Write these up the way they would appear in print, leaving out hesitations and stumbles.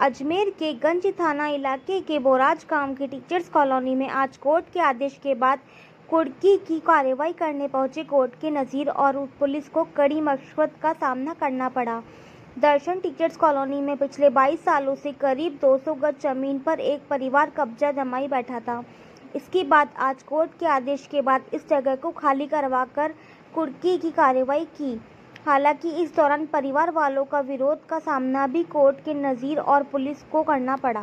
अजमेर के गंज थाना इलाके के बोराज गांव की टीचर्स कॉलोनी में आज कोर्ट के आदेश के बाद कुर्की की कार्रवाई करने पहुंचे कोर्ट के नज़ीर और पुलिस को कड़ी मशक्कत का सामना करना पड़ा। दर्शन टीचर्स कॉलोनी में पिछले 22 सालों से करीब 200 गज जमीन पर एक परिवार कब्जा जमाई बैठा था। इसके बाद आज कोर्ट के आदेश के बाद इस जगह को खाली करवाकर कुर्की की कार्रवाई की। हालांकि इस दौरान परिवार वालों का विरोध का सामना भी कोर्ट के नज़ीर और पुलिस को करना पड़ा।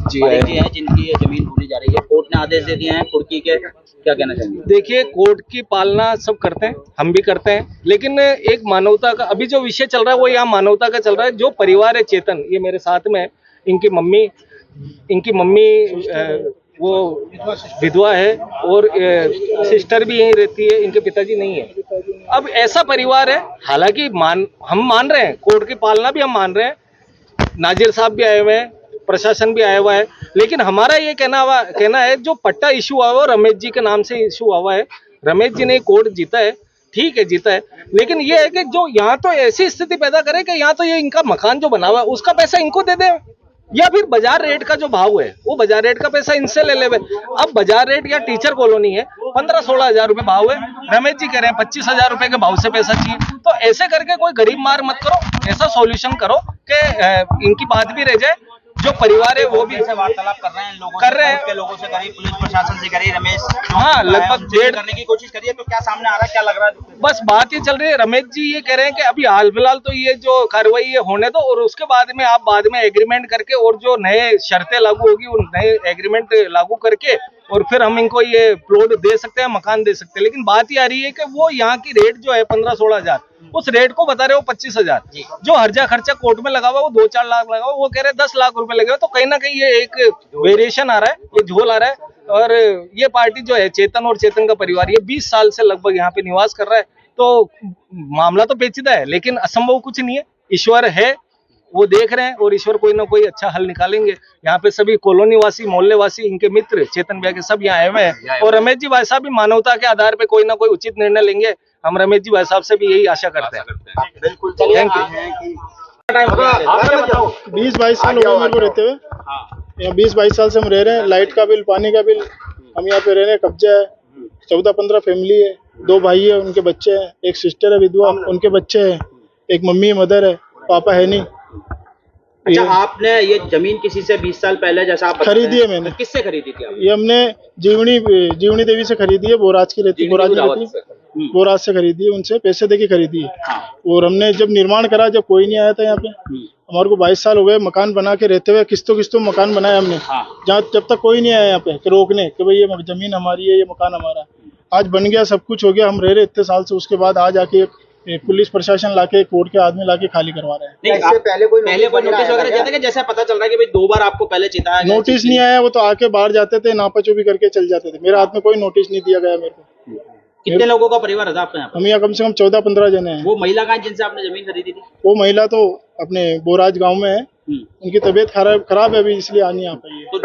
जी हैं जिनकी ये जमीन होने जा रही है, कोर्ट ने आदेश दे दिए हैं कुर्की के, क्या कहना चाहेंगे? देखिए, कोर्ट की पालना सब करते हैं, हम भी करते हैं, लेकिन एक मानवता का अभी जो विषय चल रहा है वो यहाँ मानवता का चल रहा है। जो परिवार है चेतन, ये मेरे साथ में है, इनकी मम्मी वो विधवा है और सिस्टर भी यहीं रहती है, इनके पिताजी नहीं है। अब ऐसा परिवार है, हालांकि हम मान रहे हैं, कोर्ट की पालना भी हम मान रहे हैं, नाजिर साहब भी आए हुए हैं, प्रशासन भी आया हुआ है, लेकिन हमारा ये कहना है जो पट्टा इशू हुआ है रमेश जी के नाम से इशू हुआ है। रमेश जी ने कोर्ट जीता है, ठीक है जीता है, लेकिन ये है कि जो यहाँ तो ऐसी स्थिति पैदा करे कि यहाँ तो ये इनका मकान जो बना हुआ है उसका पैसा इनको दे दे, या फिर बाजार रेट का जो भाव है वो बाजार रेट का पैसा इनसे ले ले। अब बाजार रेट या टीचर कॉलोनी है 15-16 हजार रुपए भाव है, रमेश जी कह रहे हैं 25,000 रुपए के भाव से पैसा चाहिए। तो ऐसे करके कोई गरीब मार मत करो, ऐसा सॉल्यूशन करो कि इनकी बात भी रह जाए। जो परिवार है वो भी वार्तालाप कर रहे हैं के लोगों से करी, पुलिस प्रशासन से करी, रमेश हाँ लगभग डेढ़ करने की कोशिश करिए, तो क्या सामने आ रहा है, क्या लग रहा है? बस बात ये चल रही है, रमेश जी ये कह रहे हैं कि अभी हाल फिलहाल तो ये जो कार्रवाई है होने दो, और उसके बाद में आप बाद में एग्रीमेंट करके और जो नए शर्तें लागू होगी उन नए एग्रीमेंट लागू करके और फिर हम इनको ये प्लॉट दे सकते हैं, मकान दे सकते हैं। लेकिन बात ये आ रही है कि वो यहाँ की रेट जो है 15-16 हजार, उस रेट को बता रहे हो 25,000, जो हर्जा खर्चा कोर्ट में लगा हुआ वो 2-4 लाख लगा हुआ, वो कह रहे हैं 10 लाख रुपए लगे। तो कहीं ना कहीं ये एक वेरिएशन आ रहा है, ये झोल आ रहा है। और ये पार्टी जो है चेतन और चेतन का परिवार, ये 20 साल से लगभग यहाँ पे निवास कर रहा है। तो मामला तो पेचीदा है, लेकिन असंभव कुछ नहीं है, ईश्वर है, वो देख रहे हैं और ईश्वर कोई ना कोई अच्छा हल निकालेंगे। यहाँ पे सभी कॉलोनी वासी, मोहल्ले वासी, इनके मित्र चेतन भैया के सब यहाँ आए हुए हैं, और रमेश जी भाई साहब भी मानवता के आधार पे कोई ना कोई उचित निर्णय लेंगे। हम रमेश जी भाई साहब से भी यही आशा करते हैं। बिल्कुल, थैंक यू। 20-22 साल हो गए मेरे को रहते हुए, यहाँ 20-22 साल से हम रह रहे हैं। लाइट का बिल, पानी का बिल, हम यहाँ पे रह रहे हैं, कब्जा है। 14-15 फैमिली है, 2 भाई है, उनके बच्चे हैं, एक सिस्टर है विधवा, उनके बच्चे हैं, एक मम्मी मदर है, पापा है नहीं। अच्छा, आपने ये जमीन किसी से 20 साल पहले, जैसा आप खरीदी है मैंने। किससे खरीदी थी आप? ये हमने जीवनी देवी से खरीदी है, बोराज की रहती है, बोराज से खरीदी है, उनसे पैसे देके खरीदी है। और हमने जब निर्माण करा, जब कोई नहीं आया था यहाँ पे, हमारे को 22 साल हो गए मकान बना के रहते हुए, किस्तों मकान बनाया हमने, जहाँ जब तक कोई नहीं आया यहाँ पे रोकने कि भाई ये जमीन हमारी है, ये मकान हमारा है। आज बन गया, सब कुछ हो गया, हम रह रहे इतने साल से, उसके बाद आज आके पुलिस प्रशासन लाके, कोर्ट के आदमी लाके खाली करवा रहे हैं। नहीं, इससे पहले कोई नोटिस वगैरह दिया था कि जैसा पता चल रहा है कि भाई 2 बार आपको पहले चिताया गया? नोटिस नहीं आया, वो तो आके बाहर जाते थे, नापाचोबी करके चल जाते थे। मेरे हाथ में कोई नोटिस नहीं दिया गया मेरे को। कितने लोगों का परिवार था आपके यहाँ? हम यहाँ कम से कम 14-15 जने हैं। वो महिला का जिनसे आपने जमीन खरीदी थी? वो महिला तो अपने बोराज गांव में है, उनकी तबीयत खराब है अभी, इसलिए आ नहीं आ पाई है। तो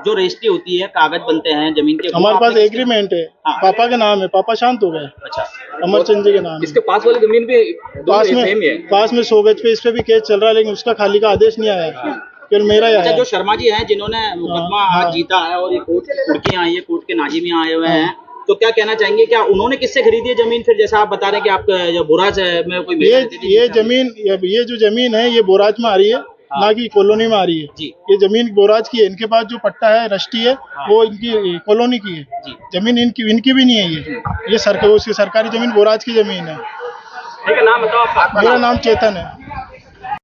जो रजिस्ट्री होती है, कागज बनते हैं जमीन के, हमारे पास एग्रीमेंट है। पापा के नाम है, पापा शांत हो गए। अच्छा, अमरचंद जी के नाम। इसके पास वाली जमीन पे पास में 100 गज पे इस पे भी केस चल रहा है, लेकिन उसका खाली का आदेश नहीं आया, केवल मेरा ही आया। जो शर्मा जी हैं जिन्होंने मुकदमा आज जीता है और ये कोर्ट की कुर्कियां आई है, कोर्ट के नाजिम यहाँ आए हुए हैं, तो क्या कहना चाहेंगे? क्या उन्होंने किससे खरीदी है जमीन? फिर जैसा आप बता रहे हैं कि आप बोराज में कोई ये जो जमीन है ये बोराज में आ रही है, ना कि कॉलोनी में आ रही है जी। ये जमीन बोराज की है। इनके पास जो पट्टा है रस्टी है, वो इनकी कॉलोनी की है जी। जमीन इनकी भी नहीं है, ये सरकारी जमीन बोराज की जमीन है। नाम बताओ आपका? मेरा नाम चेतन है।